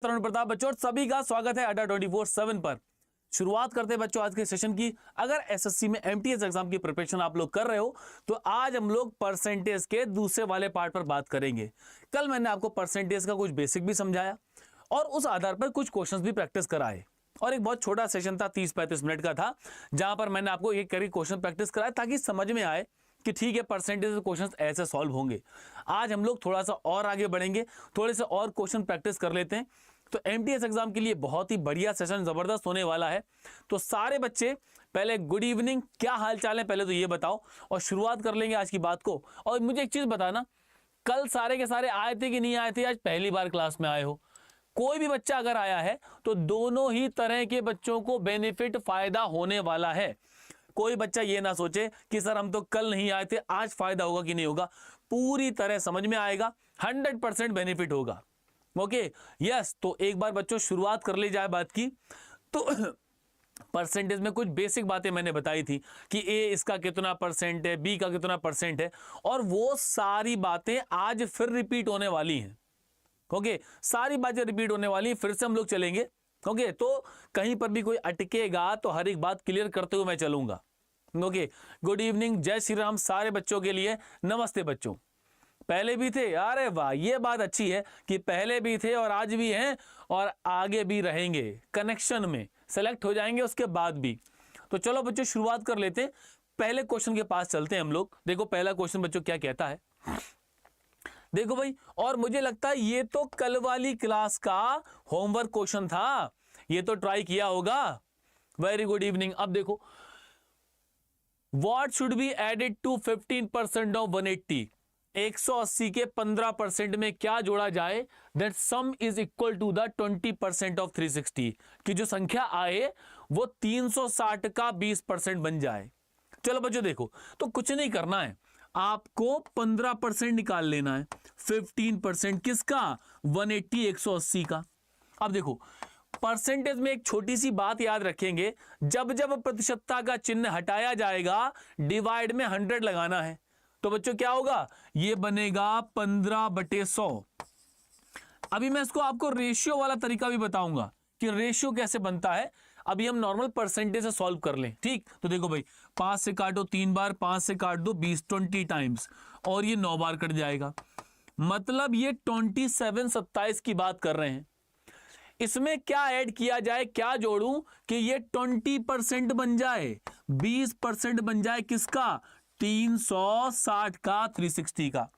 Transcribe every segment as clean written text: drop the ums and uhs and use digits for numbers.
तरुण प्रताप बच्चों, सभी का स्वागत है अड्डा 24/7 पर। शुरुआत करते हैं बच्चों आज के सेशन की। अगर एसएससी में एमटीएस एग्जाम की प्रिपरेशन आप लोग कर रहे हो तो आज हम लोग परसेंटेज के दूसरे वाले पार्ट पर बात करेंगे। कल मैंने आपको परसेंटेज का कुछ बेसिक भी समझाया और उस आधार पर कुछ क्वेश्चंस भी प्रैक्टिस कराए और एक बहुत छोटा सेशन था, 30-35 मिनट का था, जहां पर मैंने आपको एक करी क्वेश्चन प्रैक्टिस कराया ताकि समझ में आए कि ठीक है परसेंटेज क्वेश्चंस ऐसे सॉल्व होंगे। आज हम लोग थोड़ा सा और आगे बढ़ेंगे, थोड़े से और क्वेश्चन प्रैक्टिस कर लेते हैं। तो एमटीएस एग्जाम के लिए बहुत ही बढ़िया सेशन जबरदस्त होने वाला है। तो सारे बच्चे पहले गुड इवनिंग, क्या हाल चाल है पहले तो ये बताओ और शुरुआत कर लेंगे आज की बात को। और मुझे एक चीज बताना, कल सारे के सारे आए थे कि नहीं आए थे? आज पहली बार क्लास में आए हो? कोई भी बच्चा अगर आया है तो दोनों ही तरह के बच्चों को बेनिफिट फायदा होने वाला है। कोई बच्चा ये ना सोचे कि सर हम तो कल नहीं आए थे, आज फायदा होगा कि नहीं होगा। पूरी तरह समझ में आएगा, 100% बेनिफिट होगा। Okay yes. तो एक बार बच्चों शुरुआत कर ली जाए बात की। तो परसेंटेज में कुछ बेसिक बातें मैंने बताई थी कि ए इसका कितना परसेंट है, बी का कितना परसेंट है, और वो सारी बातें आज फिर रिपीट होने वाली हैं। ओके सारी बातें रिपीट होने वाली, फिर से हम लोग चलेंगे। ओके तो कहीं पर भी कोई अटकेगा तो हर एक बात क्लियर करते हुए मैं चलूंगा। ओके गुड इवनिंग, जय श्री राम सारे बच्चों के लिए। नमस्ते बच्चों, पहले भी थे? अरे वाह, ये बात अच्छी है कि पहले भी थे और आज भी हैं और आगे भी रहेंगे, कनेक्शन में सेलेक्ट हो जाएंगे उसके बाद भी। तो चलो बच्चों शुरुआत कर लेते हैं, पहले क्वेश्चन के पास चलते हैं हम लोग। देखो पहला क्वेश्चन बच्चों क्या कहता है, देखो भाई, और मुझे लगता है ये तो कल वाली क्लास का होमवर्क क्वेश्चन था, ये तो ट्राई किया होगा। Very good evening. अब देखो, what should be added to 15% of 180? 180 के 15% में क्या जोड़ा जाए that sum is equal to the 20% of 360, कि जो संख्या आए वो 360 का 20% बन जाए। चलो बच्चों देखो, तो कुछ नहीं करना है, आपको 15% निकाल लेना है। 15% किसका? 180 180 का। अब देखो परसेंटेज में एक छोटी सी बात याद रखेंगे, जब जब प्रतिशतता का चिन्ह हटाया जाएगा डिवाइड में 100 लगाना है। तो बच्चों क्या होगा, ये बनेगा 15/100। अभी मैं इसको आपको रेशियो वाला तरीका भी बताऊंगा कि रेशियो कैसे बनता है। अभी हम नॉर्मल परसेंटेज से सॉल्व कर लें, ठीक? तो देखो भाई, 5 से काटो 3 बार, 5 से काट दो 20, 20 टाइम्स, और ये 9 बार कट जाएगा। मतलब ये 27 27 की बात कर रहे हैं। इसमें क्या ऐड किया जाए, क्या जोड़ूं कि ये 20% बन जाए, 20% बन जाए किसका? 360 का, 360 का।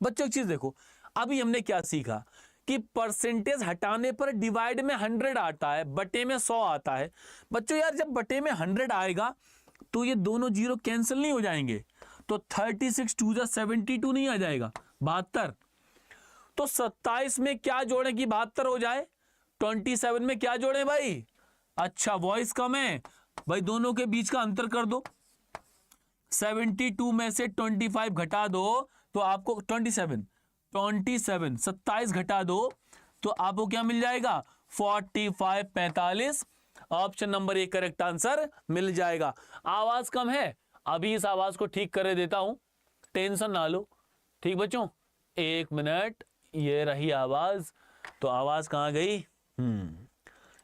बच्चों एक चीज देखो, अभी हमने क्या सीखा कि परसेंटेज हटाने पर डिवाइड में 100 आता है, बटे में 100 आता है। बच्चों यार जब बटे में 100 आएगा तो ये दोनों जीरो कैंसिल नहीं हो जाएंगे, तो 36 2 जा 72 नहीं आ जाएगा, 72। तो 27 में क्या जोड़े कि 72 हो जाए? 27 में क्या जोड़े भाई? अच्छा वॉइस कम है भाई, दोनों के बीच का अंतर कर दो। 72 में से 25 घटा दो तो आपको 27 27 घटा दो तो आपको क्या मिल जाएगा? 45 45। ऑप्शन नंबर 1 करेक्ट आंसर मिल जाएगा। आवाज कम है, अभी इस आवाज को ठीक कर देता हूं, टेंशन ना लो। ठीक बच्चों, 1 मिनट, ये रही आवाज। तो आवाज कहां गई?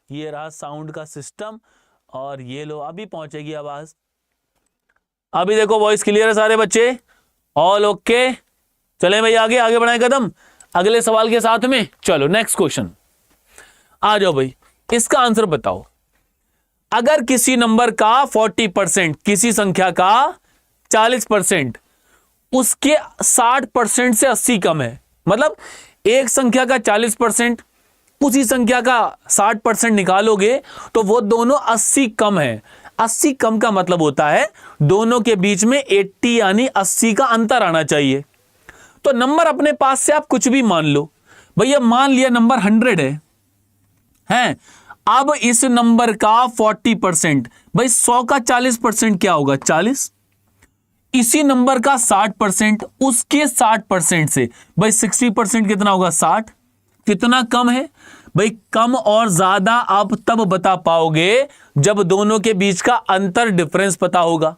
ये रहा साउंड का सिस्टम, और ये लो अभी पहुंचेगी आवाज। अभी देखो वॉइस क्लियर है सारे बच्चे, ऑल ओके। चलें भाई आगे आगे बढ़ाएं कदम अगले सवाल के साथ में। चलो नेक्स्ट क्वेश्चन आ जाओ भाई, इसका आंसर बताओ। अगर किसी नंबर का 40%, किसी संख्या का 40%, उसके 60% से 80 कम है, मतलब एक संख्या का 40%, उसी संख्या का 60% निकालोगे तो वो दोनों 80 कम है। 80 कम का मतलब होता है दोनों के बीच में 80 यानी 80 का अंतर आना चाहिए। तो नंबर अपने पास से आप कुछ भी मान लो। भैया मान लिया नंबर 100 है। अब इस नंबर का 40%, भाई 100 का 40% क्या होगा? 40। इसी नंबर का 60%, उसके 60% से भाई 60% कितना होगा? 60। कितना कम है भाई? कम और ज्यादा आप तब बता पाओगे जब दोनों के बीच का अंतर डिफरेंस पता होगा।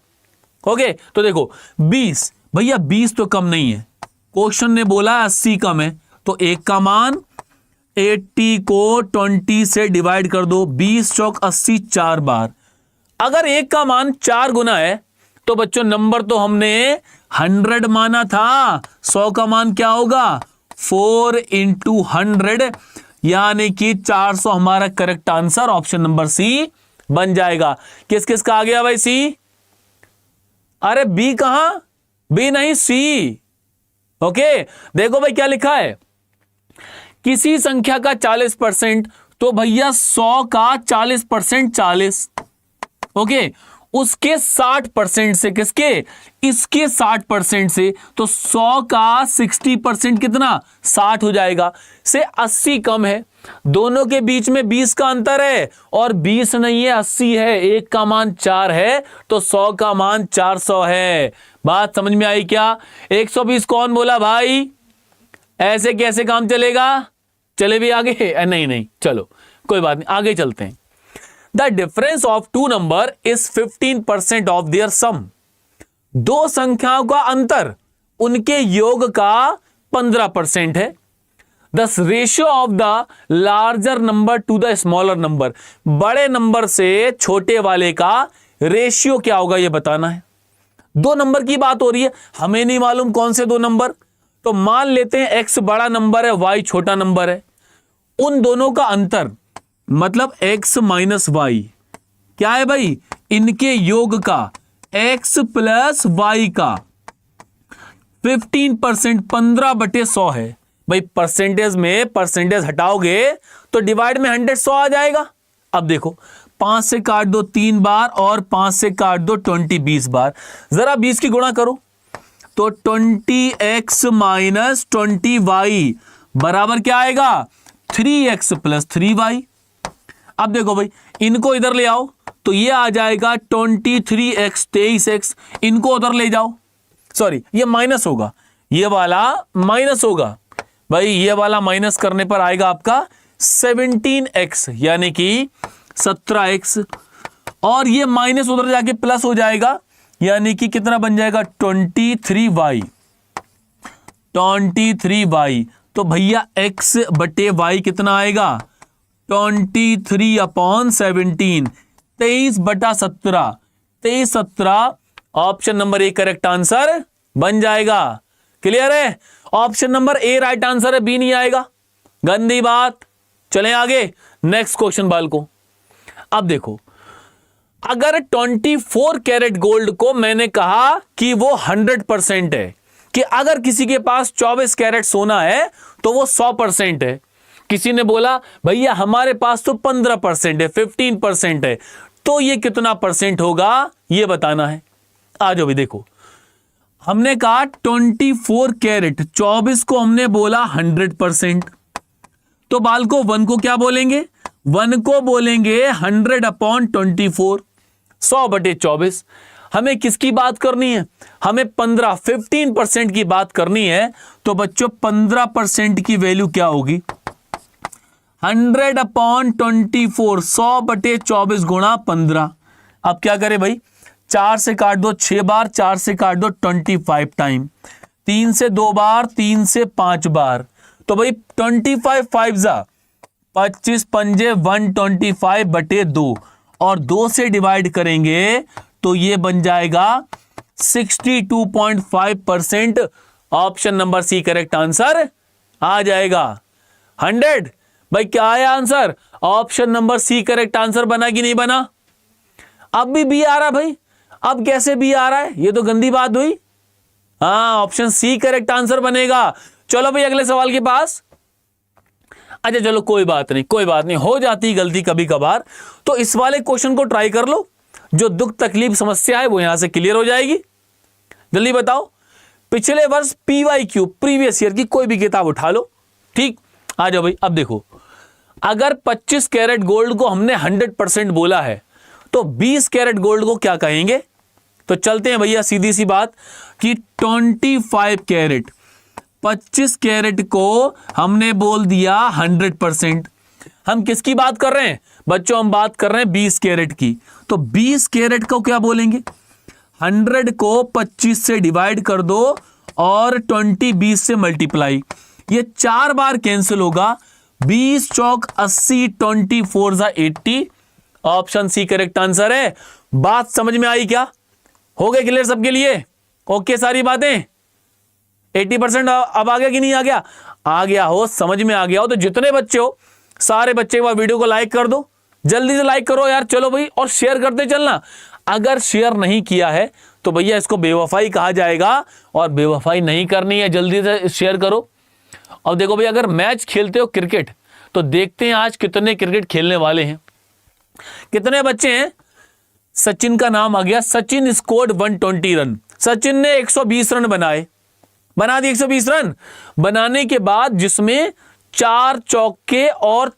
ओके तो देखो 20, भैया 20 तो कम नहीं है, क्वेश्चन ने बोला 80 कम है, तो 1 का मान 80 को 20 से डिवाइड कर दो, 20 चौक 80 4 बार। अगर एक का मान 4 गुना है तो बच्चों नंबर तो हमने 100 माना था, 100 का मान क्या होगा 4 इंटू 100, यानी कि 400 हमारा correct answer option number C बन जाएगा। किस किस का आ गया भाई सी? अरे बी कहां, बी नहीं सी। ओके देखो भाई क्या लिखा है, किसी संख्या का 40% तो भैया 100 का 40% 40, ओके उसके 60% से, किसके, इसके 60% से, तो 100 का 60% कितना 60 हो जाएगा, से 80 कम है, दोनों के बीच में 20 का अंतर है और 20 नहीं है 80 है, एक का मान 4 है तो 100 का मान 400 है। बात समझ में आई क्या? 120 कौन बोला भाई? ऐसे कैसे काम चलेगा? चले भी आगे? नहीं नहीं चलो कोई बात नहीं, आगे चलते हैं। The difference of two number is 15% of their sum. दो संख्याओं का अंतर उनके योग का 15% है। The ratio of the larger number to the smaller number, बड़े नंबर से छोटे वाले का रेशियो क्या होगा ये बताना है। दो नंबर की बात हो रही है, हमें नहीं मालूम कौन से दो नंबर, तो मान लेते हैं x बड़ा नंबर है y छोटा नंबर है, उन दोनों का अंतर मतलब x माइनस वाई क्या है भाई, इनके योग का x प्लस वाई का 15%, 15/100 है भाई। परसेंटेज में परसेंटेज हटाओगे तो डिवाइड में 100 100 आ जाएगा। अब देखो 5 से काट दो 3 बार और 5 से काट दो 20 20 बार, जरा 20 की गुणा करो तो 20x माइनस 20y बराबर क्या आएगा 3x प्लस 3y। अब देखो भाई इनको इधर ले आओ तो ये आ जाएगा 23x 23x, इनको उधर ले जाओ, सॉरी ये माइनस होगा, ये वाला माइनस होगा भाई, ये वाला माइनस करने पर आएगा आपका 17x यानी कि 17x, और ये माइनस उधर जाके प्लस हो जाएगा यानी कि कितना बन जाएगा 23y 23y। तो भैया x बटे y कितना आएगा 23/17, 23/17, 23/17 option number A correct answer बन जाएगा। क्लियर है? Option number A right answer है, बी नहीं आएगा, गंदी बात। चलें आगे नेक्स्ट क्वेश्चन बाल को। अब देखो अगर 24 कैरेट गोल्ड को मैंने कहा कि वो 100% है, कि अगर किसी के पास 24 कैरेट सोना है तो वो 100% है। किसी ने बोला भैया हमारे पास तो 15% है, 15% है, तो ये कितना परसेंट होगा ये बताना है। आ जाओ भी देखो, हमने कहा 24 कैरेट, 24 को हमने बोला 100%, तो बाल को 1 को क्या बोलेंगे, 1 को बोलेंगे 100/24, 100/24। हमें किसकी बात करनी है, हमें 15% की बात करनी है, तो बच्चों 15% की वैल्यू क्या होगी 100/24, 100/24 गुणा 15। अब क्या करें भाई, 4 से काट दो 6 बार, 4 से काट दो 25 टाइम, 3 से 2 बार, 3 से 5 बार, तो भाई 25 5 जा 25 पंजे 125/2, और 2 से डिवाइड करेंगे तो ये बन जाएगा 62.5%। Option number C correct answer आ जाएगा। 100 भाई क्या आया answer, option number C correct answer बना कि नहीं बना? अब भी बी आ रहा भाई, अब कैसे बी आ रहा है, ये तो गंदी बात हुई। हाँ ऑप्शन सी करेक्ट आंसर बनेगा। चलो भाई अगले सवाल के पास। अच्छा चलो कोई बात नहीं, कोई बात नहीं, हो जाती गलती कभी कभार, तो इस वाले क्वेश्चन को ट्राई कर लो, जो दुख तकलीफ समस्या है वो यहां से क्लियर हो जाएगी। जल्दी बताओ, पिछले वर्ष PYQ प्रीवियस ईयर की कोई भी किताब उठा लो, ठीक। आ जाओ भाई, अब देखो अगर 25 कैरेट गोल्ड को हमने 100% बोला है तो 20 कैरेट गोल्ड को क्या कहेंगे? तो चलते हैं भैया सीधी सी बात कि 25 कैरेट, 25 कैरेट को हमने बोल दिया 100%। हम किसकी बात कर रहे हैं बच्चों, हम बात कर रहे हैं 20 कैरेट की, तो 20 कैरेट को क्या बोलेंगे, 100 को 25 से डिवाइड कर दो और 20 20 से मल्टीप्लाई, ये 4 बार कैंसिल होगा, 20 चौक 80, 24 जा 80। ऑप्शन सी करेक्ट आंसर है। बात समझ में आई क्या? हो गए क्लियर सबके लिए? ओके सारी बातें? 80% अब आ गया कि नहीं आ गया? आ गया हो, समझ में आ गया हो तो जितने बच्चे हो सारे बच्चे वीडियो को लाइक कर दो, जल्दी से लाइक करो यार। चलो भाई, और शेयर करते चलना। अगर शेयर नहीं किया है तो भैया इसको बेवफाई कहा जाएगा, और बेवफाई नहीं करनी है, जल्दी से शेयर करो। अब देखो भाई, अगर मैच खेलते हो क्रिकेट तो देखते हैं आज कितने क्रिकेट खेलने वाले हैं, कितने बच्चे हैं। सचिन का नाम आ गया। Sachin scored 120 run. सचिन ने 120 रन बना दिए। 120 रन बनाने के बाद जिसमें 6 चौके और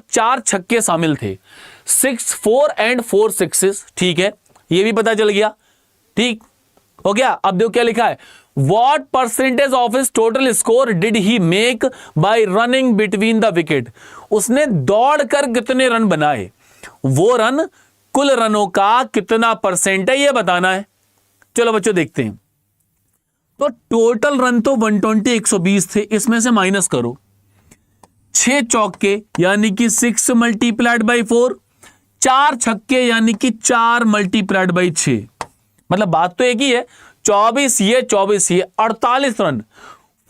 4 छक्के शामिल थे। 6 4 एंड 4 सिक्सेस। ठीक है, ये भी पता चल गया। ठीक हो गया। अब देखो क्या लिखा है, what percentage of his total score did he make bye running between the wicket. उसने दौड़कर कितने रन बनाए, वो रन कुल रनों का कितना परसेंट है ये बताना है। चलो बच्चों देखते हैं। तो टोटल रन तो 120 120 थे, इसमें से माइनस करो 6 चौके यानी कि 6 मल्टीप्लाइड बाई 4, 4 छक्के यानी कि 4 मल्टीप्लाइड बाई 6। मतलब बात तो एक ही है, 24 ये 48 रन।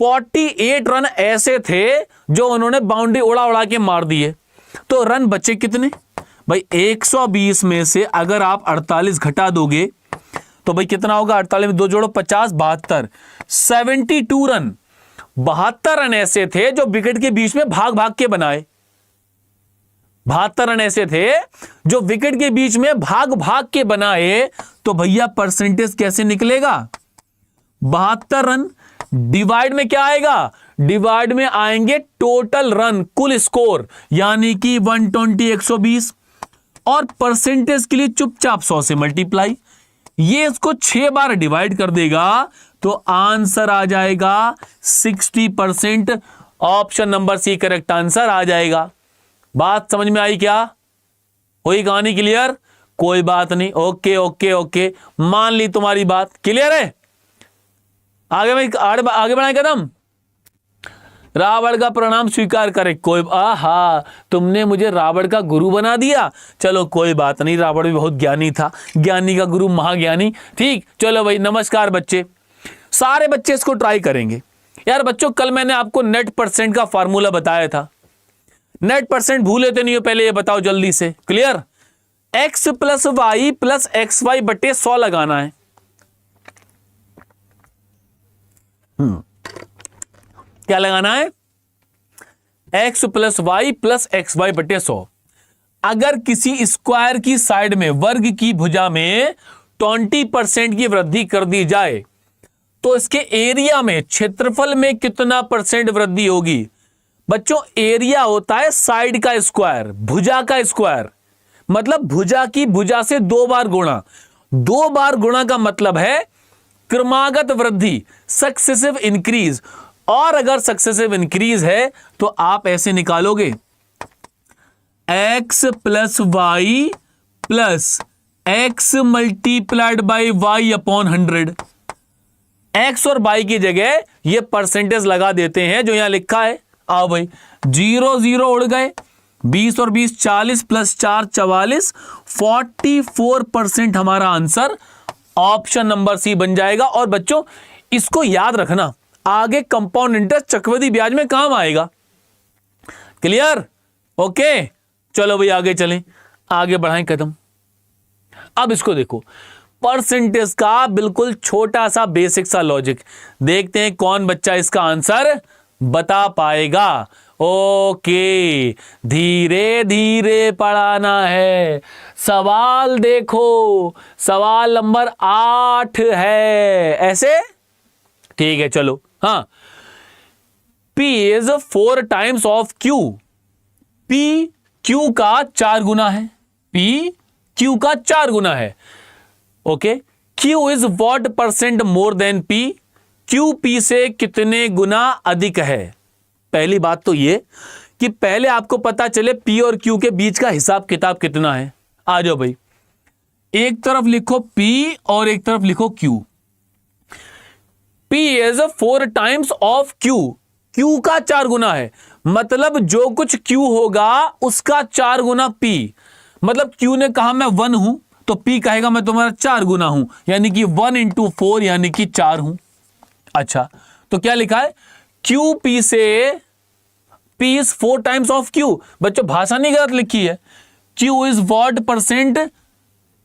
48 रन ऐसे थे जो उन्होंने बाउंड्री उड़ा के मार दिए। तो रन बचे कितने भाई? 120 में से अगर आप 48 घटा दोगे तो भाई कितना होगा? 48 में 2 जोड़ो 50, 72, 72 रन। 72 रन ऐसे थे जो विकेट के बीच में भाग के बनाए। 72 रन ऐसे थे जो विकेट के बीच में भाग के बनाए। तो भैया परसेंटेज कैसे निकलेगा? 72 रन डिवाइड में क्या आएगा? डिवाइड में आएंगे टोटल रन, कुल स्कोर, यानी कि 120 120, और परसेंटेज के लिए चुपचाप 100 से मल्टीप्लाई। ये इसको 6 बार डिवाइड कर देगा तो आंसर आ जाएगा 60%। Option number C correct answer आ जाएगा। बात समझ में आई क्या? हुई कहानी क्लियर? कोई बात नहीं, ओके ओके ओके, मान ली तुम्हारी बात। क्लियर है? आगे बढ़ाएं कदम। रावण का प्रणाम स्वीकार करे। कोई आहा, तुमने मुझे रावण का गुरु बना दिया। चलो कोई बात नहीं, रावण भी बहुत ज्ञानी था, ज्ञानी का गुरु महाज्ञानी। ठीक, चलो भाई नमस्कार बच्चे। सारे बच्चे इसको ट्राई करेंगे। यार बच्चों, कल मैंने आपको नेट परसेंट का फार्मूला बताया था। नेट परसेंट भूले तो नहीं हो, पहले ये बताओ जल्दी से। Clear? x plus y plus x y बटे 100 लगाना है। क्या लगाना है? x plus y plus x y बटे 100। अगर किसी स्क्वायर की साइड में, वर्ग की भुजा में 20% की वृद्धि कर दी जाए तो इसके एरिया में, क्षेत्रफल में कितना परसेंट वृद्धि होगी? बच्चों, एरिया होता है साइड का स्क्वायर, भुजा का स्क्वायर। मतलब भुजा की भुजा से 2 बार गुणा। 2 बार गुणा का मतलब है क्रमागत वृद्धि, सक्सेसिव इंक्रीज। और अगर सक्सेसिव इंक्रीज है तो आप ऐसे निकालोगे, x plus y plus x multiplied by y upon 100। X और वाई की जगह ये परसेंटेज लगा देते हैं जो यहां लिखा है। आओ भाई, 0 0 उड़ गए, 20 और 20 40 प्लस 4 44, 44% हमारा आंसर ऑप्शन नंबर सी बन जाएगा। और बच्चों इसको याद रखना, आगे कंपाउंड इंटरेस्ट चक्रवृद्धि ब्याज में काम आएगा। क्लियर? ओके, चलो भाई आगे चलें, आगे बढ़ाएं कदम। अब इसको देखो, परसेंटेज का बिल्कुल छोटा सा बेसिक सा लॉजिक। देखते हैं कौन बच्चा इसका आंसर बता पाएगा। ओके, धीरे धीरे पढ़ाना है। सवाल देखो, सवाल नंबर 8 है। ऐसे ठीक है, चलो। हाँ, P is 4 times of Q। P Q का 4 गुना है। P Q का 4 गुना है। Okay, Q is what percent more than P। Q P से कितने गुना अधिक है? पहली बात तो ये कि पहले आपको पता चले P और Q के बीच का हिसाब किताब कितना है। आ जाओ भाई, एक तरफ लिखो P और एक तरफ लिखो Q। P is 4 times of Q। Q का 4 गुना है, मतलब जो कुछ Q होगा उसका 4 गुना P। मतलब Q ने कहा मैं 1 हूं तो P कहेगा मैं तुम्हारा 4 गुना हूं, यानी कि 1 इंटू 4 यानी कि 4 हूं। अच्छा, तो क्या लिखा है, QP से P is 4 times of Q। बच्चों भाषा नहीं गलत लिखी है, Q इज वॉट परसेंट।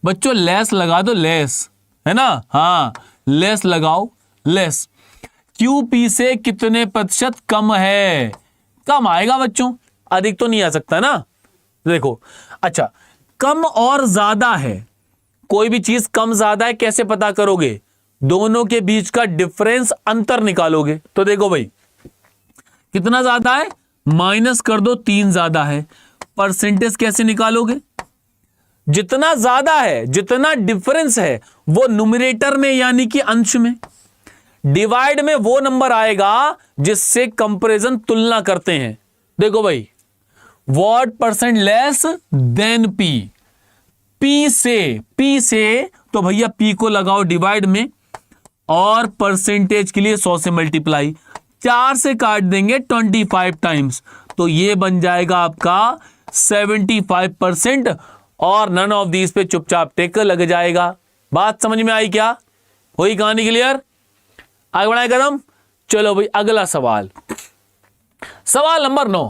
बच्चों लेस लगा दो, लेस है ना, हाँ लेस लगाओ, लेस। QP से कितने प्रतिशत कम है, कम आएगा बच्चों, अधिक तो नहीं आ सकता ना। देखो अच्छा, कम और ज्यादा है, कोई भी चीज कम ज्यादा है कैसे पता करोगे, दोनों के बीच का डिफरेंस अंतर निकालोगे। तो देखो भाई कितना ज्यादा है, माइनस कर दो 3 ज्यादा है, परसेंटेज कैसे निकालोगे, जितना ज्यादा है जितना डिफरेंस है वो न्यूमरेटर में यानी कि अंश में, डिवाइड में वो नंबर आएगा जिससे कंपैरिजन तुलना करते हैं। देखो भाई what percent less than P, P से तो भैया P को लगाओ डिवाइड में और परसेंटेज के लिए 100 से मल्टीप्लाई, 4 से काट देंगे 25 टाइम्स, तो ये बन जाएगा आपका 75%। और नन ऑफ दीज पे चुपचाप टिक लग जाएगा। बात समझ में आई क्या, हुई कहानी क्लियर, आगे बढ़ाए कदम। चलो भाई अगला सवाल, सवाल number 9,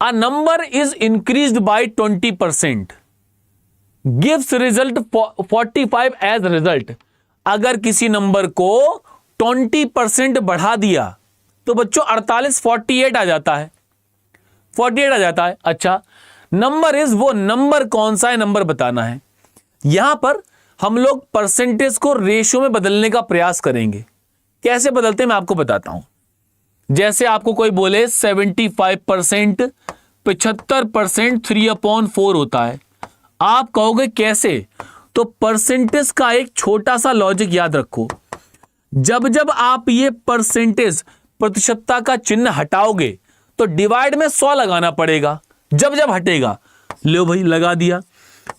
a number is increased by 20% gives result 45 as result. अगर किसी नंबर को 20% बढ़ा दिया तो बच्चों 48 48 आ जाता है, 48 आ जाता है। अच्छा, नंबर इज, वो नंबर कौन सा है नंबर बताना है। यहां पर हम लोग परसेंटेज को रेशियो में बदलने का प्रयास करेंगे। कैसे बदलते हैं मैं आपको बताता हूं। जैसे आपको कोई बोले 75%, 75% 3/4 होता है, आप कहोगे कैसे, तो परसेंटेज का एक छोटा सा लॉजिक याद रखो। जब जब आप ये परसेंटेज प्रतिशतता का चिन्ह हटाओगे तो डिवाइड में 100 लगाना पड़ेगा, जब जब हटेगा। लो भाई लगा दिया,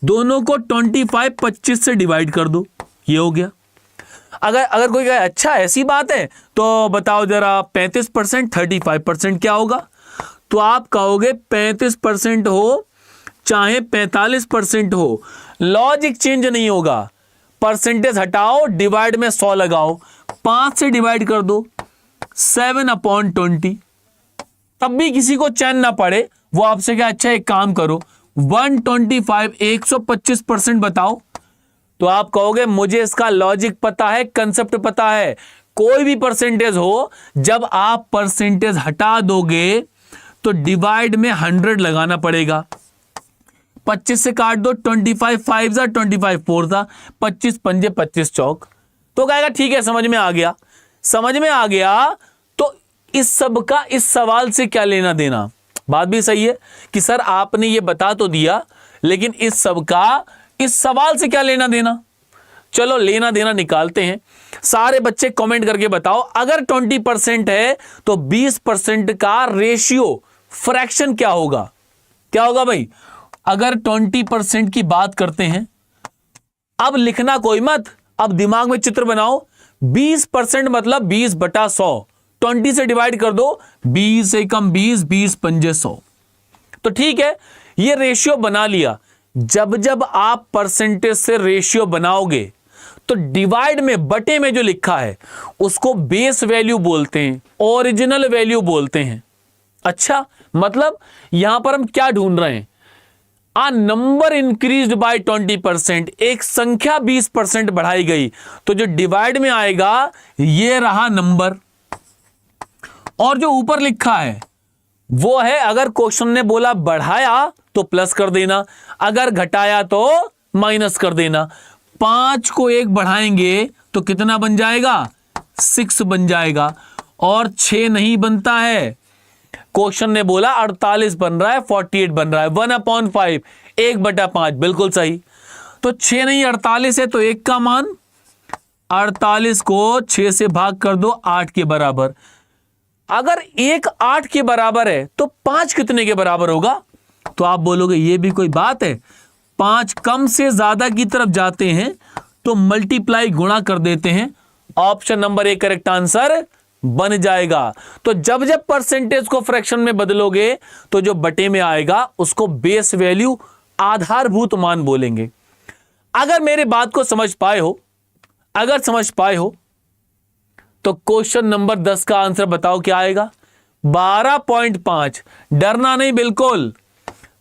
दोनों को 25 25 से डिवाइड कर दो, ये हो गया। अगर कोई कहे अच्छा ऐसी बात है तो बताओ जरा 35% 35% क्या होगा, तो आप कहोगे 35% हो चाहे 45% हो, लॉजिक चेंज नहीं होगा। परसेंटेज हटाओ, डिवाइड में 100 लगाओ, 5 से डिवाइड कर दो 7/20। तब भी किसी को चैन ना पड़े, वो आपसे क्या, अच्छा एक काम करो 125 125% बताओ, तो आप कहोगे मुझे इसका लॉजिक पता है, कंसेप्ट पता है। कोई भी परसेंटेज हो, जब आप परसेंटेज हटा दोगे तो डिवाइड में 100 लगाना पड़ेगा। 25 से काट दो, 25 5 25 4 था, 25 पंजे 25 चौक, तो कहेगा ठीक है समझ में आ गया। समझ में आ गया तो इस सब का इस सवाल से क्या लेना देना। बात भी सही है कि सर आपने ये बता तो दिया, लेकिन इस सब का इस सवाल से क्या लेना देना। चलो लेना देना निकालते हैं। सारे बच्चे कमेंट करके बताओ, अगर 20% है तो 20% का रेशियो फ्रैक्शन क्या होगा, क्या होगा भाई। अगर 20% की बात करते हैं, अब लिखना कोई मत, अब दिमाग में चित्र बनाओ। 20% मतलब 20/100, 20 से डिवाइड कर दो, 20 से कम 20, 20 पंजे 100। तो ठीक है, ये रेशियो बना लिया। जब जब आप परसेंटेज से रेशियो बनाओगे तो डिवाइड में बटे में जो लिखा है उसको बेस वैल्यू बोलते हैं, ओरिजिनल वैल्यू बोलते हैं। अच्छा, मतलब यहां पर हम क्या ढूंढ रहे हैं, आ नंबर इंक्रीज्ड बाय 20%, एक संख्या 20% बढ़ाई गई, तो जो डिवाइड में आएगा ये रहा नंबर, और जो ऊपर लिखा है वो है, अगर क्वेश्चन ने बोला बढ़ाया तो प्लस कर देना, अगर घटाया तो माइनस कर देना। 5 को 1 बढ़ाएंगे तो कितना बन जाएगा, 6 बन जाएगा, और 6 नहीं बनता है। क्वेश्चन ने बोला 48 बन रहा है, 48 बन रहा है, 1/5, 1/5, बिल्कुल सही। तो 6 नहीं 48 है, तो 1 का मान, 48 को 6 से भाग कर दो 8 के बराबर। अगर 1 8 के बराबर है तो 5 कितने के बराबर होगा, तो आप बोलोगे ये भी कोई बात है, 5 कम से ज्यादा की तरफ जाते हैं तो मल्टीप्लाई गुणा कर देते हैं। ऑप्शन नंबर 1 करेक्ट आंसर बन जाएगा। तो जब जब परसेंटेज को फ्रैक्शन में बदलोगे तो जो बटे में आएगा उसको बेस वैल्यू, आधारभूत मान बोलेंगे। अगर मेरी बात को समझ पाए हो, अगर समझ पाए हो तो क्वेश्चन नंबर 10 का आंसर बताओ क्या आएगा? 12.5। डरना नहीं बिल्कुल,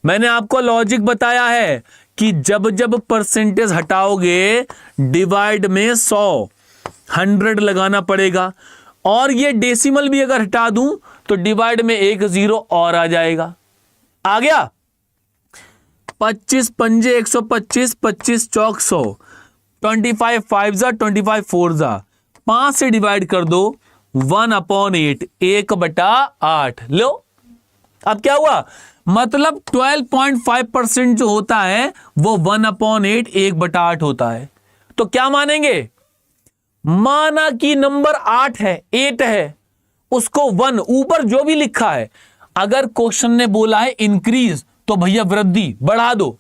मैंने आपको लॉजिक बताया है कि जब जब परसेंटेज हटाओगे डिवाइड में 100 लगाना पड़ेगा, और ये डेसिमल भी अगर हटा दूं तो डिवाइड में एक जीरो और आ जाएगा। आ गया? 25 पंजे 125, 25 चौक 100, 25 5 जा 25 4 जा, 5 से डिवाइड कर दो 1/8, 1/8। लो अब क्या हुआ? मतलब 12.5% जो होता है वो 1/8, 1/8 होता है। तो क्या मानेंगे? माना कि नंबर 8 है, 8 है, उसको 1 ऊपर जो भी लिखा है, अगर क्वेश्चन ने बोला है इंक्रीज तो भैया वृद्धि बढ़ा दो।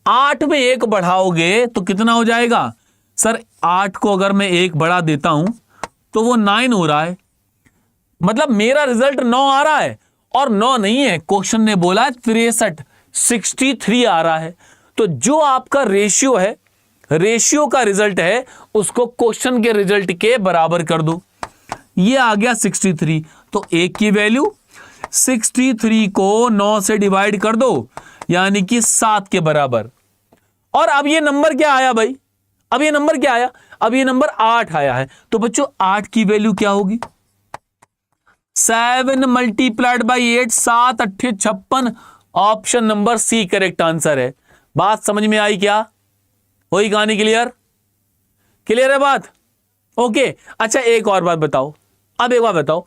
8 में 1 बढ़ाओगे तो कितना हो जाएगा? सर 8 को अगर मैं 1 बढ़ा देता हूं तो वो 9 हो रहा है, मतलब मेरा रिजल्ट 9 आ रहा है, और 9 नहीं है, क्वेश्चन ने बोला 63, 63 आ रहा है। तो जो आपका रेशियो है, रेशियो का रिजल्ट है, उसको क्वेश्चन के रिजल्ट के बराबर कर दो। ये आ गया 63। तो एक की वैल्यू 63 को 9 से डिवाइड कर दो, यानी कि 7 के बराबर। और अब ये नंबर क्या आया भाई? अब ये नंबर क्या आया? अब ये नंबर 8 आया है। तो बच्चों 8 की वैल्यू क्या होगी? 7 multiplied by 8, 7 8 56। Option number C correct answer है। बात समझ में आई क्या? वही कहानी क्लियर? क्लियर है बात? ओके। अच्छा एक और बात बताओ, अब एक बात बताओ,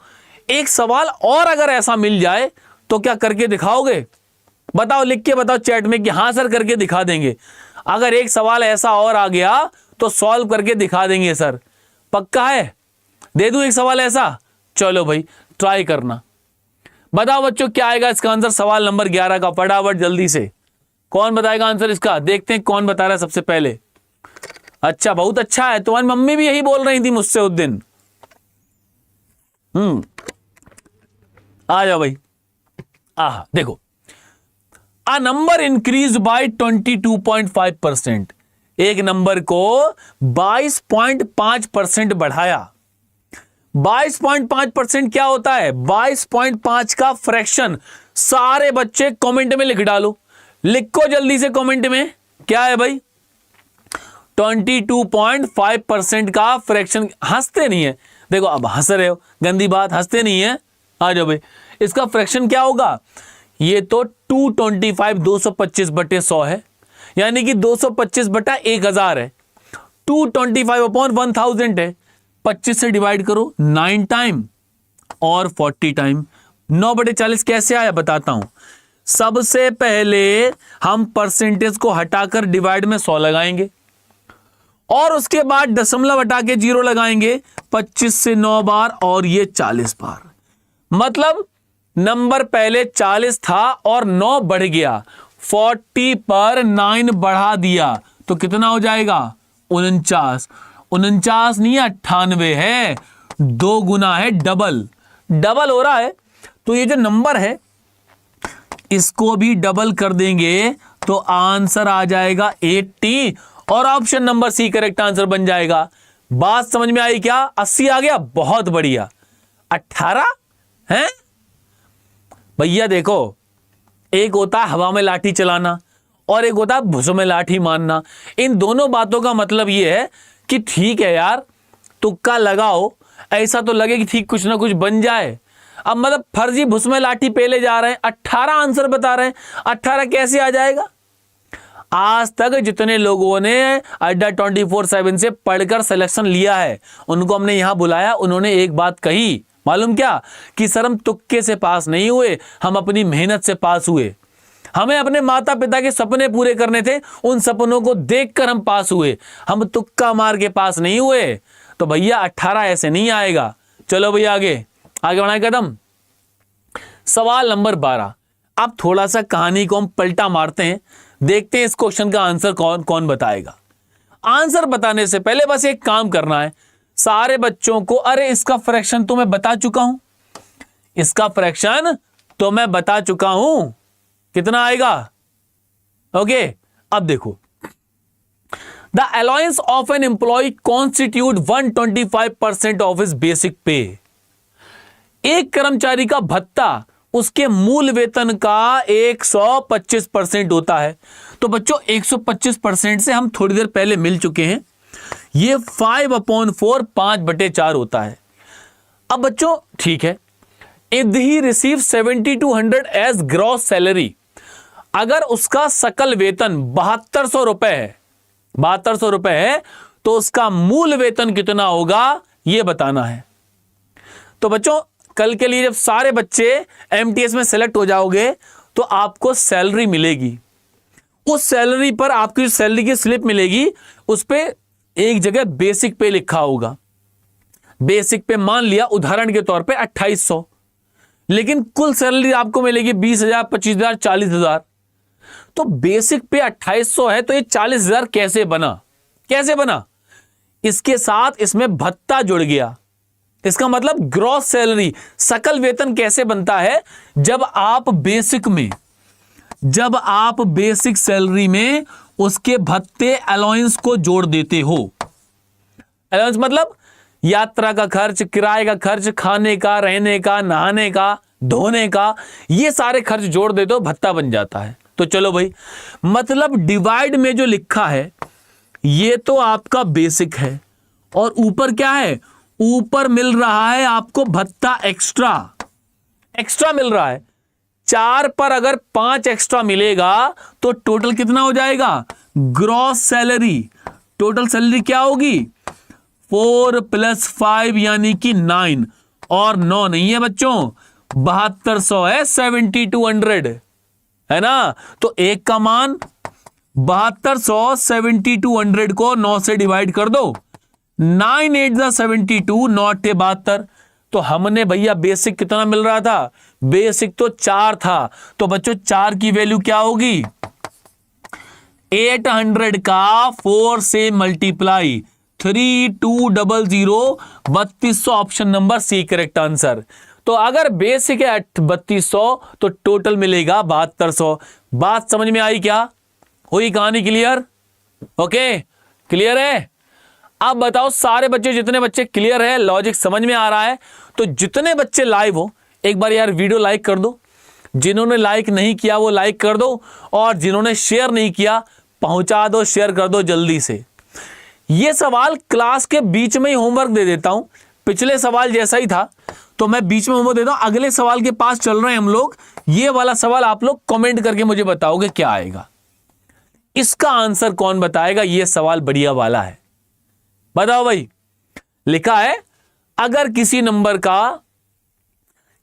एक सवाल और अगर ऐसा मिल जाए तो क्या करके दिखाओगे? बताओ, लिख के बताओ चैट में कि हाँ सर करके दिखा देंगे। अगर एक सवाल ऐसा और आ गया तो सॉल्व करके दिखा देंगे सर, पक्का है? दे दूं एक सवाल ऐसा? चलो भाई ट्राई करना। बताओ बच्चों क्या आएगा इसका आंसर सवाल नंबर 11 का? फटाफट जल्दी से कौन बताएगा आंसर इसका? देखते हैं कौन बता रहा है सबसे पहले। अच्छा बहुत अच्छा है, तुम्हारी मम्मी भी यही बोल रही थी मुझसे उस दिन। आ जाओ भाई। देखो, अ नंबर इंक्रीज बाय 22.5%। एक नंबर को 22.5% बढ़ाया। 22.5% क्या होता है? 22.5 का फ्रैक्शन। सारे बच्चे कमेंट में लिख डालो, लिखो जल्दी से कमेंट में, क्या है भाई? 22.5% का फ्रैक्शन। हंसते नहीं है, देखो अब हंस रहे हो, गंदी बात, हंसते नहीं है। आ जाओ भाई, इसका फ्रैक्शन क्या होगा? ये तो 225 225 बटे 100 है, यानी कि 225 बटा 1000 है। 225/1000 है। 25 से डिवाइड करो 9 टाइम और 40 टाइम। 9/40 कैसे आया बताता हूं। सबसे पहले हम परसेंटेज को हटाकर डिवाइड में 100 लगाएंगे, और उसके बाद दशमलव हटा के 0 लगाएंगे। 25 से 9 बार और ये 40 बार। मतलब नंबर पहले 40 था और 9 बढ़ गया, 40 पर 9 बढ़ा दिया तो कितना हो जाएगा? 49। 49 नहीं 98 है, 2 गुना है, डबल डबल हो रहा है। तो ये जो नंबर है इसको भी डबल कर देंगे तो आंसर आ जाएगा 80, और option number C correct answer बन जाएगा। बात समझ में आई क्या? 80 आ गया, बहुत बढ़िया। 18 है भैया। देखो, एक होता है हवा में लाठी चलाना और एक होता है भुसों में लाठी मारना। इन दोनों बातों का मतलब यह है कि ठीक है यार, तुक्का लगाओ, ऐसा तो लगे कि ठीक कुछ ना कुछ बन जाए। अब मतलब फर्जी भुस में लाठी पेले जा रहे हैं, 18 आंसर बता रहे हैं, 18 कैसे आ जाएगा? आज तक जितने लोगों ने अड्डा 24/7 से पढ़कर सिलेक्शन लिया है उनको हमने यहां बुलाया, उन्होंने एक बात कही, मालूम क्या? कि सर हम तुक्के से पास नहीं हुए, हम अपनी मेहनत से पास हुए। हमें अपने माता पिता के सपने पूरे करने थे, उन सपनों को देखकर हम पास हुए, हम तुक्का मार के पास नहीं हुए। तो भैया 18 ऐसे नहीं आएगा। चलो भैया आगे आगे बढ़ाएं कदम। सवाल नंबर 12। अब थोड़ा सा कहानी को हम पलटा मारते हैं, देखते हैं इस क्वेश्चन का आंसर कौन कौन बताएगा। आंसर बताने से पहले बस एक काम करना है, सारे बच्चों को, अरे इसका फ्रैक्शन तो मैं बता चुका हूं, इसका फ्रैक्शन तो मैं बता चुका हूं, कितना आएगा? ओके, अब देखो, the allowance of an employ constitute 125% of his basic pay. एक कर्मचारी का भत्ता उसके मूल वेतन का 125% होता है। तो बच्चों 125% से हम थोड़ी देर पहले मिल चुके हैं, ये 5/4 5/4 होता है। अब बच्चों ठीक है, if he receive 7200 as gross salary, अगर उसका सकल वेतन 7200 रुपए है, 7200 रुपए है, तो उसका मूल वेतन कितना होगा यह बताना है। तो बच्चों कल के लिए जब सारे बच्चे एमटीएस में सेलेक्ट हो जाओगे तो आपको सैलरी मिलेगी, उस सैलरी पर आपकी जो सैलरी की स्लिप मिलेगी उस पे एक जगह बेसिक पे लिखा होगा। बेसिक पे मान लिया उदाहरण के तौर पे 2800, लेकिन कुल सैलरी आपको मिलेगी 20,000, 25,000, 40,000। तो बेसिक पे 2800 है, तो ये 40,000 कैसे बना? कैसे बना? इसके साथ इसमें भत्ता जुड़ गया। इसका मतलब ग्रॉस सैलरी, सकल वेतन कैसे बनता है? जब आप बेसिक सैलरी में उसके भत्ते अलाउंस को जोड़ देते हो। अलाउंस मतलब यात्रा का खर्च, किराए का खर्च, खाने का, रहने का, नहाने का, धोने का, ये सारे खर्च जोड़ देते हो, भत्ता बन जाता है। तो चलो भाई, मतलब डिवाइड में जो लिखा है ये तो आपका बेसिक है, और ऊपर क्या है? ऊपर मिल रहा है आपको भत्ता एक्स्ट्रा मिल रहा है। 4 पर अगर 5 एक्स्ट्रा मिलेगा तो टोटल कितना हो जाएगा? Gross salary. टोटल सैलरी क्या होगी? 4 + 5 यानी कि 9, और 9 नहीं है बच्चों, 7200 है, 7200 है ना। तो एक का मान 7200, 7200 को 9 से डिवाइड कर दो, 9 8 72, 9 8 72। तो हमने भैया बेसिक कितना मिल रहा था? बेसिक तो 4 था। तो बच्चों 4 की वैल्यू क्या होगी? 800 का 4 से multiply, 3200, 3200, option number C correct answer. तो अगर बेसिक है 3200 तो टोटल मिलेगा 7200। बात समझ में आई क्या? हुई कहानी क्लियर? ओके, क्लियर है? अब बताओ सारे बच्चे, जितने बच्चे क्लियर है, लॉजिक समझ में आ रहा है, तो जितने बच्चे लाइव हो एक बार यार वीडियो लाइक कर दो। जिन्होंने लाइक नहीं किया वो लाइक कर दो, और जिन्होंने शेयर नहीं किया पहुंचा दो, शेयर कर दो जल्दी से। ये सवाल क्लास के बीच में ही होमवर्क दे देता हूं, पिछले सवाल जैसा ही था, तो मैं बीच में होमवर्क देता हूं। अगले सवाल के पास चल रहे हैं हम लोग। ये वाला सवाल आप लोग कमेंट करके मुझे बताओगे क्या आएगा, इसका आंसर कौन बताएगा? ये सवाल बढ़िया वाला है, बताओ भाई। लिखा है अगर किसी नंबर का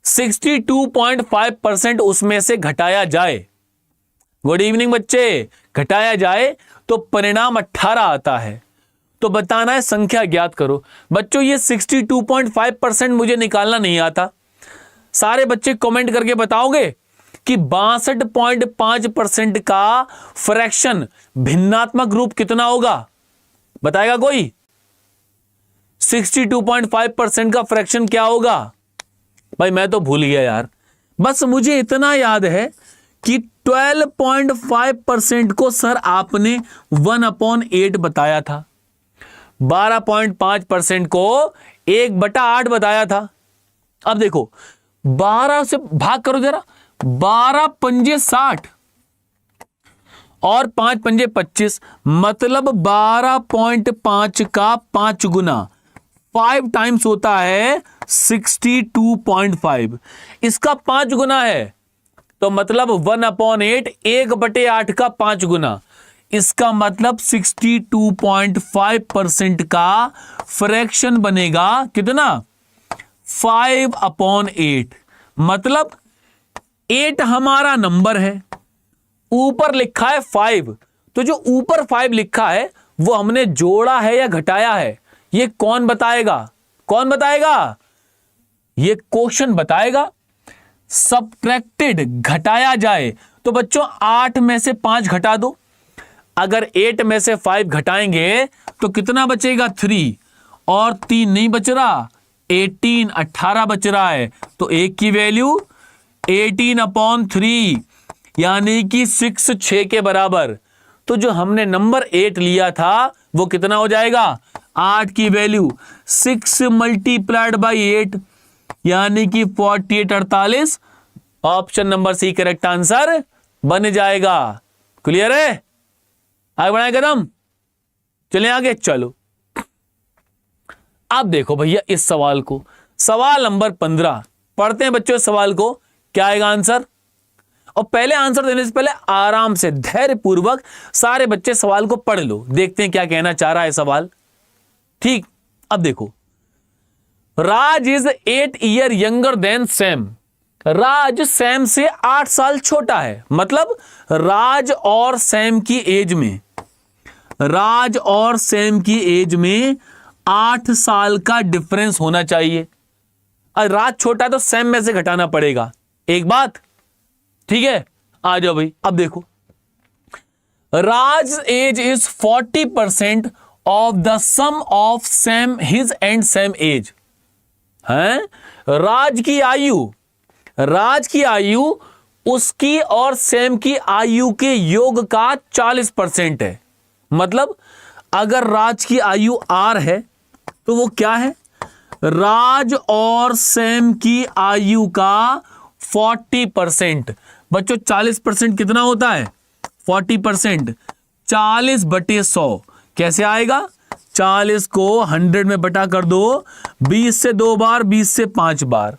62.5% उसमें से घटाया जाए, गुड इवनिंग बच्चे, घटाया जाए तो परिणाम 18 आता है। तो बताना है, संख्या ज्ञात करो। बच्चों ये 62.5% मुझे निकालना नहीं आता। सारे बच्चे कमेंट करके बताओगे कि 62.5% का फ्रैक्शन भिन्नात्मक रूप कितना होगा? बताएगा कोई? 62.5% का फ्रैक्शन क्या होगा? भाई मैं तो भूल गया यार। बस मुझे इतना याद है कि 12.5% को सर आपने 1/8 बताया था, 12.5% को 1/8 बताया था। अब देखो 12 से भाग करो जरा, 12 पंजे 60 और 5 पंजे 25, मतलब 12.5 का 5 गुना, 5 टाइम्स होता है 62.5। इसका 5 गुना है तो मतलब 1/8, 1/8 का 5 गुना, इसका मतलब 62.5% का फ्रैक्शन बनेगा कितना? 5/8। मतलब 8 हमारा नंबर है, ऊपर लिखा है 5, तो जो ऊपर 5 लिखा है वो हमने जोड़ा है या घटाया है, ये कौन बताएगा? कौन बताएगा? ये क्वेश्चन बताएगा। सबट्रैक्टेड, घटाया जाए, तो बच्चों 8 में से 5 घटा दो। अगर 8 में से 5 घटाएंगे तो कितना बचेगा? 3, और 3 नहीं बच रहा, 18 18 बच रहा है। तो एक की वैल्यू 18/3 यानी कि 6 6 के बराबर। तो जो हमने नंबर 8 लिया था वो कितना हो जाएगा, 8 की वैल्यू 6 मल्टीप्लाइड बाई 8 यानी कि 48 48। Option number C correct answer बन जाएगा। क्लियर है? आगे बढ़ाएं कदम, चले आगे। चलो अब देखो भैया इस सवाल को, सवाल नंबर 15 पढ़ते हैं बच्चों इस सवाल को, क्या आएगा आंसर। और पहले आंसर देने से पहले आराम से धैर्य पूर्वक सारे बच्चे सवाल को पढ़ लो, देखते हैं क्या कहना चाह रहा है सवाल। ठीक, अब देखो, Raj is 8 year younger than Sam. Raj Sam से 8 साल छोटा है, मतलब राज और सैम की एज में, राज और सैम की एज में 8 साल का डिफरेंस होना चाहिए। और राज छोटा तो सैम में से घटाना पड़ेगा, एक बात ठीक है। आ जाओ भाई, अब देखो, Raj age is 40% of the sum of Sam his and Sam age है। राज की आयु उसकी और सैम की आयु के योग का 40% है। मतलब अगर राज की आयु R है तो वो क्या है, राज और सैम की आयु का 40%। बच्चों 40% कितना होता है, 40%, 40/100 कैसे आएगा, 40 को 100 में बटा कर दो, 20 से 2 बार, 20 से 5 बार,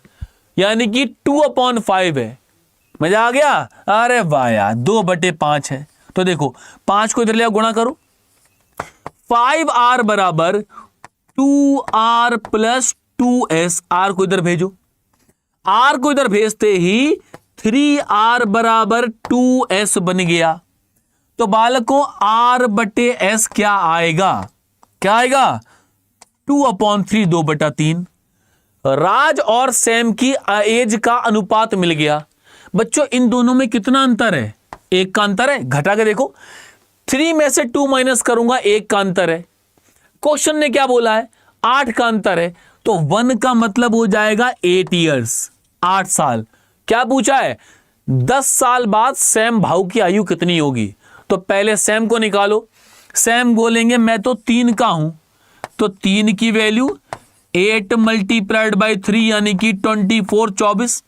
यानी कि 2/5 है। मजा आ गया? अरे वाह यार, 2/5 है। तो देखो 5 को इधर ले आओ, गुणा करो, 5R बराबर 2R प्लस 2S। R को इधर भेजो, R को इधर भेजते ही 3R बराबर 2S बन गया। तो बालकों R/S क्या आएगा, क्या आएगा, 2/3, 2/3। राज और सैम की एज का अनुपात मिल गया। बच्चों इन दोनों में कितना अंतर है, 1 का अंतर है। घटा के देखो, 3 में से 2 माइनस करूंगा, 1 का अंतर है। क्वेश्चन ने क्या बोला है, 8 का अंतर है। तो 1 का मतलब हो जाएगा 8 ईयर्स, 8 साल। क्या पूछा है, 10 साल बाद सैम भाऊ की आयु कितनी होगी। तो पहले सैम को निकालो, सैम बोलेंगे मैं तो 3 का हूं, तो 3 की वैल्यू 8 मल्टीप्लाइड बाई 3 यानी कि 24 24।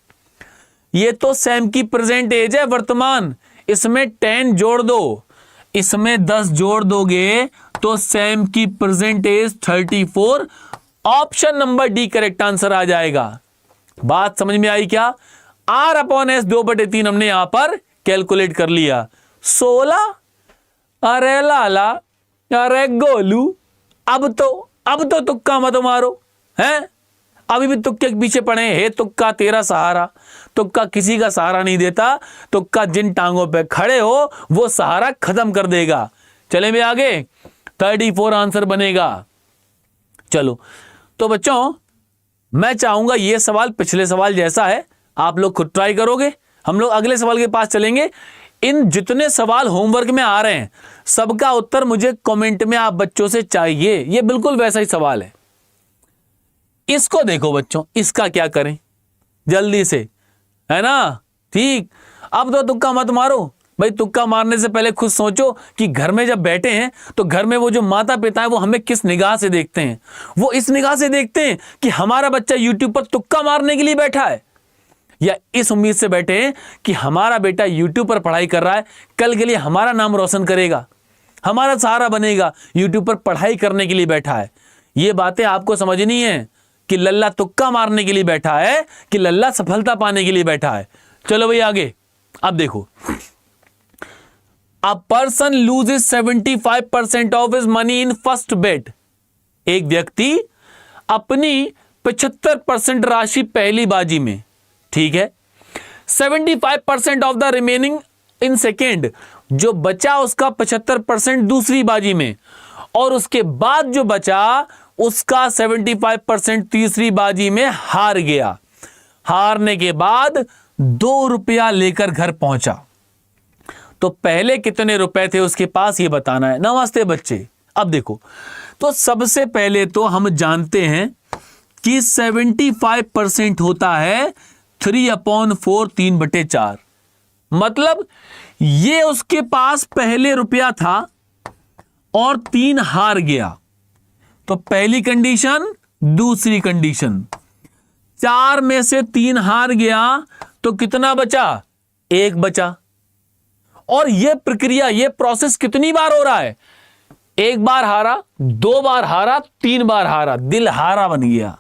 ये तो सैम की प्रेजेंट एज है, वर्तमान। इसमें 10 जोड़ दो, इसमें 10 जोड़ दोगे तो सैम की present age 34। Option number D correct answer आ जाएगा। बात समझ में आई क्या? R/S 2/3 हमने यहां पर कैलकुलेट कर लिया। 16। अरे लाला, अरे गोलू, अब तो तुक्का मत मारो हैं, अभी भी तुक्के के पीछे पड़े हैं। तुक्का तेरा सहारा, तुक्का किसी का सहारा नहीं देता। तुक्का जिन टांगों पे खड़े हो वो सहारा खत्म कर देगा। चले भी आगे, 34 आंसर बनेगा। चलो तो बच्चों मैं चाहूंगा ये सवाल पिछले सवाल जैसा है, आप लोग खुद ट्राई करोगे। हम लोग अगले सवाल के पास चलेंगे। इन जितने सवाल होमवर्क में आ रहे हैं सबका उत्तर मुझे कमेंट में आप बच्चों से चाहिए। ये बिल्कुल वैसा ही सवाल है। इसको देखो बच्चों, इसका क्या करें जल्दी से, है ना? ठीक, अब तो तुक्का मत मारो भाई। तुक्का मारने से पहले खुद सोचो कि घर में जब बैठे हैं तो घर में वो जो माता पिता है वो हमें किस निगाह से देखते हैं। वो इस निगाह से देखते हैं कि हमारा बच्चा यूट्यूब पर तुक्का मारने के लिए बैठा है, या इस उम्मीद से बैठे हैं कि हमारा बेटा यूट्यूब पर पढ़ाई कर रहा है, कल के लिए हमारा नाम रोशन करेगा, हमारा सहारा बनेगा, यूट्यूब पर पढ़ाई करने के लिए बैठा है। ये बातें आपको समझनी है कि लल्ला तुक्का मारने के लिए बैठा है कि लल्ला सफलता पाने के लिए बैठा है। चलो भाई आगे। अब देखो, A person loses 75% of his money in first bet। एक व्यक्ति अपनी 75% राशि पहली बाजी में, ठीक है, 75% of the remaining in second, जो बचा उसका 75% दूसरी बाजी में, और उसके बाद जो बचा उसका 75% तीसरी बाजी में हार गया। हारने के बाद 2 रुपया लेकर घर पहुंचा। तो पहले कितने रुपए थे उसके पास ये बताना है। नमस्ते बच्चे, अब देखो, तो सबसे पहले तो हम जानते हैं कि 75% होता है 3/4, 3/4। मतलब ये उसके पास पहले रुपया था और 3 हार गया, तो पहली कंडीशन, दूसरी कंडीशन, 4 में से 3 हार गया तो कितना बचा? 1 बचा। और यह प्रक्रिया, यह प्रोसेस कितनी बार हो रहा है? 1 बार हारा, 2 बार हारा, 3 बार हारा, दिल हारा बन गया।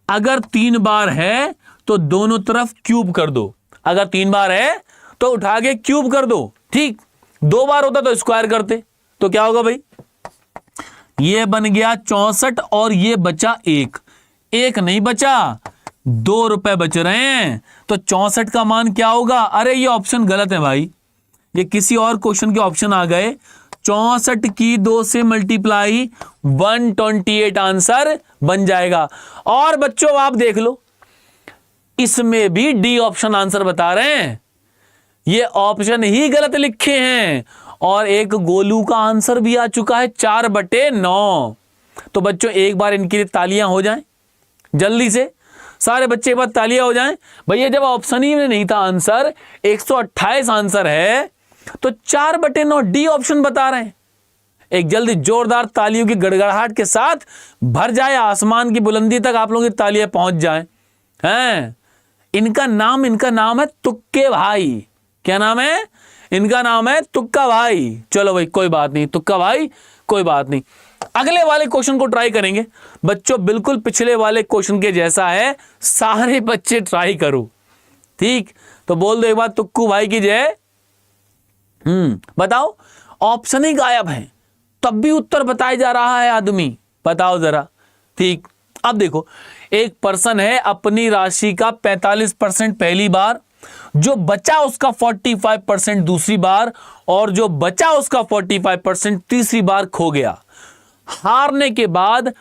अगर 3 बार है तो दोनों तरफ क्यूब कर दो, अगर 3 बार है तो उठा के क्यूब कर दो, ठीक। 2 बार होता तो स्क्वायर करते, तो क्या होगा भाई? ये बन गया 64 और ये बचा 1, 1 नहीं बचा, 2 रुपए बच रहे हैं, तो 64 का मान क्या होगा? अरे ये ऑप्शन गलत है भाई, ये किसी और क्वेश्चन के ऑप्शन आ गए। 64 की 2 से मल्टीप्लाई 128 आंसर बन जाएगा। और बच्चों आप देख लो, इसमें भी डी ऑप्शन आंसर बता रहे हैं, ये ऑप्शन ही गलत लिखे हैं। और एक गोलू का आंसर भी आ चुका है 4/9। तो बच्चों एक बार इनके लिए तालियां हो जाएं, जल्दी से सारे बच्चे एक बार तालियां हो जाएं। भैया जब ऑप्शन ही में नहीं था आंसर, 128 आंसर है, तो 4/9 डी ऑप्शन बता रहे हैं। एक जल्दी जोरदार तालियों की गड़गड़ाहट के साथ भर जाए, आसमान की बुलंदी तक आप लोगों की तालियां पहुंच जाएं। हैं, इनका नाम है तुक्के भाई। क्या नाम है इनका? नाम है तुक्का भाई। चलो भाई कोई बात नहीं, तुक्का भाई कोई बात नहीं। अगले वाले क्वेश्चन को ट्राई करेंगे बच्चों, बिल्कुल पिछले वाले क्वेश्चन के जैसा है, सारे बच्चे ट्राई करो, ठीक। तो बोल दो एक बार तुक्कू भाई की जय। बताओ, ऑप्शन ही गायब है तब भी उत्तर बताया जा रहा है आदमी, बताओ जरा, ठीक। अब देखो, एक पर्सन है, अपनी राशि का 45% पहली बार, जो बचा उसका 45% दूसरी बार, और जो बचा उसका 45% तीसरी बार खो गया। हारने के बाद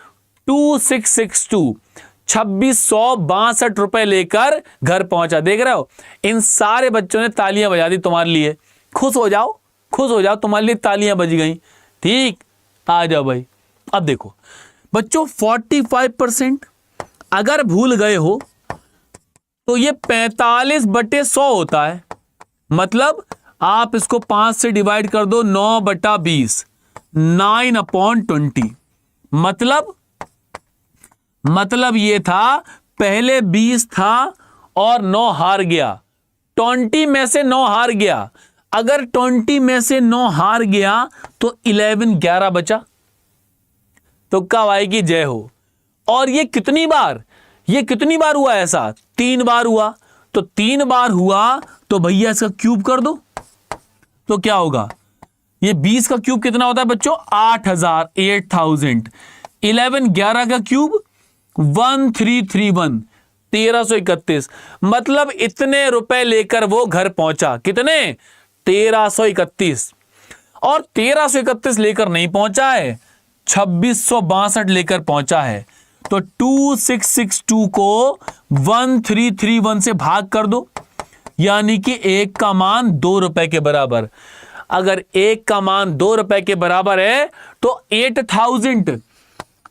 2662 रुपए लेकर घर पहुंचा। देख रहे हो, इन सारे बच्चों ने तालियां बजा दी तुम्हारे लिए। खुश हो जाओ, खुश हो जाओ, तुम्हारे लिए तालियां बज गई, ठीक। आ जाओ भाई। अब देखो बच्चों, 45% अगर भूल गए हो तो ये 45/100 होता है। मतलब आप इसको 5 से डिवाइड कर दो, 9/20, 9/20। मतलब ये था, पहले 20 था और 9 हार गया, 20 में से 9 हार गया। अगर 20 में से 9 हार गया तो 11 बचा। तुक्का भाई की जय हो। और ये कितनी बार हुआ ऐसा? 3 बार हुआ। तो 3 बार हुआ तो भैया इसका क्यूब कर दो, तो क्या होगा? ये 20 का क्यूब कितना होता है बच्चों? 8000, 11 का क्यूब 1331, 1331। मतलब इतने रुपए लेकर वो घर पहुंचा। कितने? 1331। और 1331 लेकर नहीं पहुंचा है, 2662 लेकर पहुंचा है। तो 2662 को 1331 से भाग कर दो, यानी कि 1 का मान 2 रुपए के बराबर। अगर 1 का मान 2 रुपए के बराबर है तो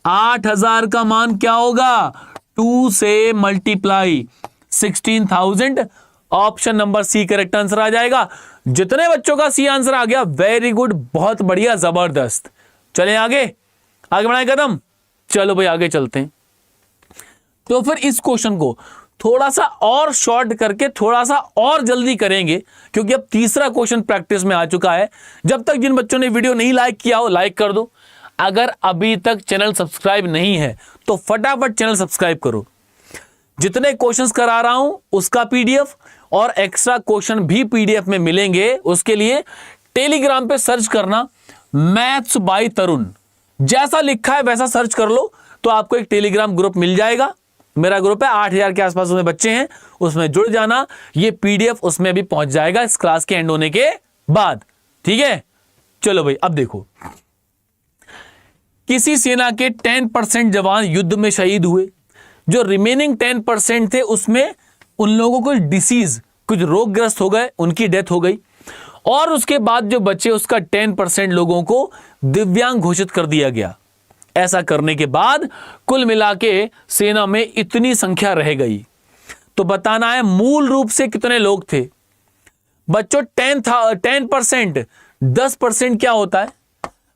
8000 का मान क्या होगा? 2 से multiply 16,000। Option number C correct answer आ जाएगा। जितने बच्चों का सी आंसर आ गया, वेरी गुड, बहुत बढ़िया, जबरदस्त। चलें आगे बढ़ाएं कदम। चलो भाई आगे चलते हैं। तो फिर इस क्वेश्चन को थोड़ा सा और शॉर्ट करके थोड़ा सा और जल्दी करेंगे, क्योंकि अब तीसरा क्वेश्चन प्रैक्टिस में आ चुका है। जब तक जिन बच्चों ने वीडियो नहीं लाइक किया हो, लाइक कर दो। अगर अभी तक चैनल सब्सक्राइब नहीं है तो फटाफट चैनल सब्सक्राइब करो। जितने क्वेश्चंस करा रहा हूं उसका पीडीएफ और एक्स्ट्रा क्वेश्चन भी पीडीएफ में मिलेंगे। उसके लिए टेलीग्राम पे सर्च करना मैथ्स बाय तरुण, जैसा लिखा है वैसा सर्च कर लो तो आपको एक टेलीग्राम ग्रुप मिल जाएगा। मेरा ग्रुप है, 8000 के आसपास उसमें बच्चे हैं, उसमें जुड़ जाना। ये पीडीएफ उसमें भी पहुंच जाएगा इस क्लास के एंड होने के बाद, ठीक है। चलो भाई अब देखो, किसी सेना के 10% जवान युद्ध में शहीद हुए। जो रिमेनिंग 10% थे उसमें उन लोगों को डिसीज, कुछ रोगग्रस्त हो गए, उनकी डेथ हो गई। और उसके बाद जो बचे उसका 10% लोगों को दिव्यांग घोषित कर दिया गया। ऐसा करने के बाद कुल मिला के सेना में इतनी संख्या रह गई। तो बताना है मूल रूप से कितने लोग थे बच्चों। 10%, 10% क्या होता है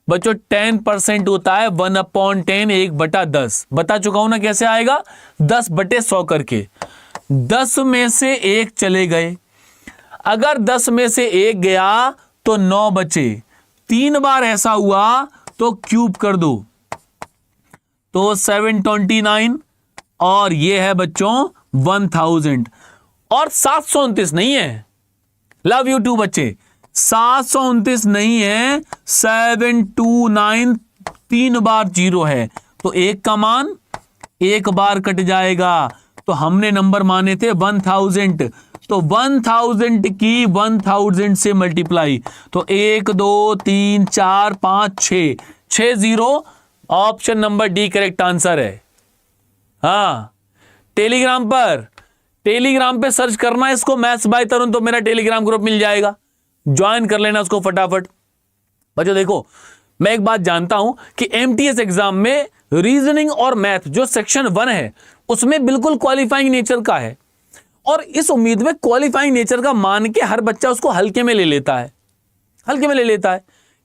बच्चों? 10% होता है 1/10, 1/10। बता चुका हूं ना कैसे आएगा, 10/100 करके। 10 में से 1 चले गए, अगर 10 में से 1 गया तो 9 बचे। 3 बार ऐसा हुआ तो क्यूब कर दो, तो 729 और ये है बच्चों 1000। और 729 नहीं है, लव यू टू बच्चे, 729 नहीं है, 729। 3 बार 0 है तो 1 का मान 1 बार कट जाएगा। तो हमने नंबर माने थे 1000, तो 1000 की 1000 से मल्टीप्लाई, तो 1 2 3 4 5 6, 6 0। Option number D correct answer है। हाँ, टेलीग्राम पे सर्च करना है इसको, मैथ्स बाय तरुण, तो मेरा टेलीग्राम ग्रुप मिल जाएगा, ज्वाइन कर लेना उसको फटाफट। बच्चों देखो, मैं एक बात जानता हूं कि एमटीएस एग्जाम में रीजनिंग और मैथ जो सेक्शन 1 है उसमें बिल्कुल क्वालिफाइंग नेचर का है, और इस उम्मीद में क्वालिफाइंग नेचर का मान के हर बच्चा उसको हल्के में ले लेता है,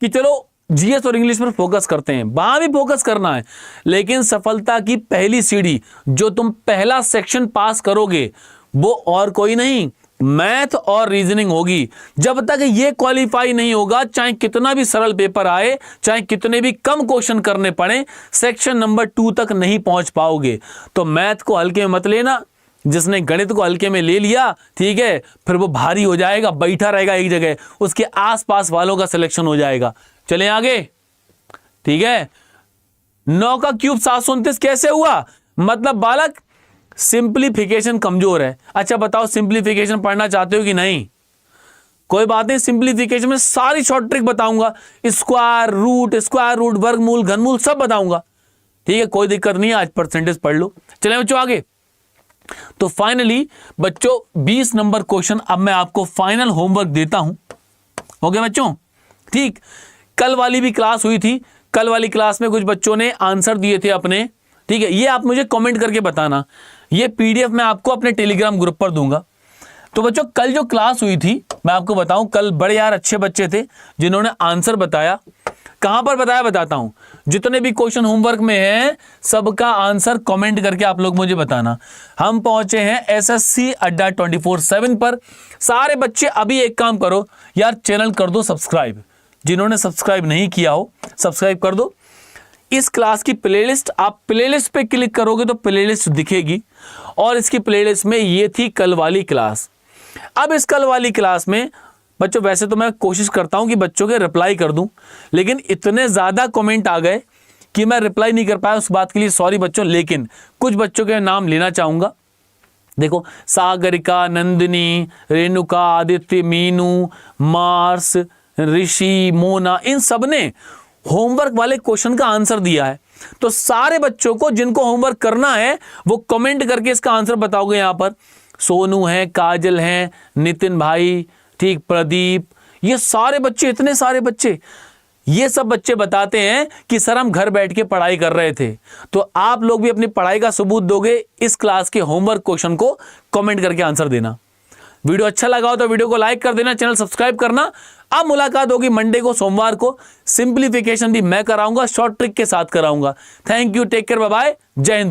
कि चलो जीएस और इंग्लिश पर फोकस करते हैं। वहां भी फोकस करना है, लेकिन सफलता की पहली सीढ़ी जो तुम पहला सेक्शन पास करोगे वो और कोई नहीं, मैथ और रीजनिंग होगी। जब तक ये क्वालिफाई नहीं होगा, चाहे कितना भी सरल पेपर आए, चाहे कितने भी कम क्वेश्चन करने पड़े, सेक्शन नंबर 2 तक नहीं पहुंच पाओगे। तो मैथ को हल्के में मत लेना, जिसने गणित को हल्के में ले लिया, ठीक है, फिर वो भारी हो जाएगा, बैठा रहेगा एक जगह, उसके आसपास वालों का सिलेक्शन हो जाएगा। चले आगे, ठीक है। 9 का क्यूब 729 कैसे हुआ? मतलब बालक सिंप्लीफिकेशन कमजोर है। अच्छा बताओ, सिंप्लीफिकेशन पढ़ना चाहते हो कि नहीं? कोई बात नहीं, सिंप्लीफिकेशन में सारी शॉर्ट ट्रिक बताऊंगा, स्क्वायर रूट, वर्गमूल, घनमूल सब बताऊंगा, ठीक है, कोई दिक्कत नहीं है। आज परसेंटेज पढ़ लो। चले बच्चों आगे। तो फाइनली बच्चों 20 नंबर क्वेश्चन अब मैं आपको फाइनल होमवर्क देता हूं। हो गया बच्चों? ठीक, कल वाली भी क्लास हुई थी, कल वाली क्लास में कुछ बच्चों ने आंसर दिए थे अपने, ठीक है, ये आप मुझे कमेंट करके बताना। ये पीडीएफ मैं आपको अपने टेलीग्राम ग्रुप पर दूंगा। तो बच्चों कल जो क्लास हुई थी, मैं आपको बताऊं, कल बड़े यार अच्छे बच्चे थे जिन्होंने आंसर बताया। कहां पर बताया बताता हूं, जितने भी क्वेश्चन होमवर्क में है सबका आंसर कमेंट करके आप लोग मुझे बताना। हम पहुंचे हैं एसएससी अड्डा 24/7 पर। सारे बच्चे अभी एक काम करो यार, चैनल कर दो सब्सक्राइब, जिन्होंने सब्सक्राइब नहीं किया हो सब्सक्राइब कर दो। इस क्लास की प्लेलिस्ट, आप प्लेलिस्ट पे क्लिक करोगे तो प्लेलिस्ट दिखेगी, और इसकी प्लेलिस्ट में ये थी कल वाली क्लास। अब इस कल वाली क्लास में बच्चों, वैसे तो मैं कोशिश करता हूं कि बच्चों के रिप्लाई कर दूं, लेकिन इतने ज्यादा कमेंट आ गए कि मैं रिप्लाई नहीं कर पाया, उस बात के लिए सॉरी बच्चों। लेकिन कुछ बच्चों के नाम लेना चाहूंगा। देखो, सागरिका, नंदिनी, रेणुका, आदित्य, मीनू, मार्स, ऋषि, मोना, इन सब ने होमवर्क वाले क्वेश्चन का आंसर दिया है। तो सारे बच्चों को जिनको होमवर्क करना है वो कमेंट करके इसका आंसर बताओगे। यहां पर सोनू है, काजल है, नितिन भाई, ठीक, प्रदीप, ये सारे बच्चे, इतने सारे बच्चे, ये सब बच्चे बताते हैं कि सर हम घर बैठ के पढ़ाई कर रहे थे। तो आप लोग भी अपनी पढ़ाई का सबूत दोगे, इस क्लास के होमवर्क क्वेश्चन को कमेंट करके आंसर देना। वीडियो अच्छा लगा हो तो वीडियो को लाइक कर देना, चैनल सब्सक्राइब करना। अब मुलाकात होगी मंडे को, सोमवार को। सिंप्लीफिकेशन भी मैं कराऊंगा, शॉर्ट ट्रिक के साथ कराऊंगा। Thank you, take care, bye bye, जय हिंद।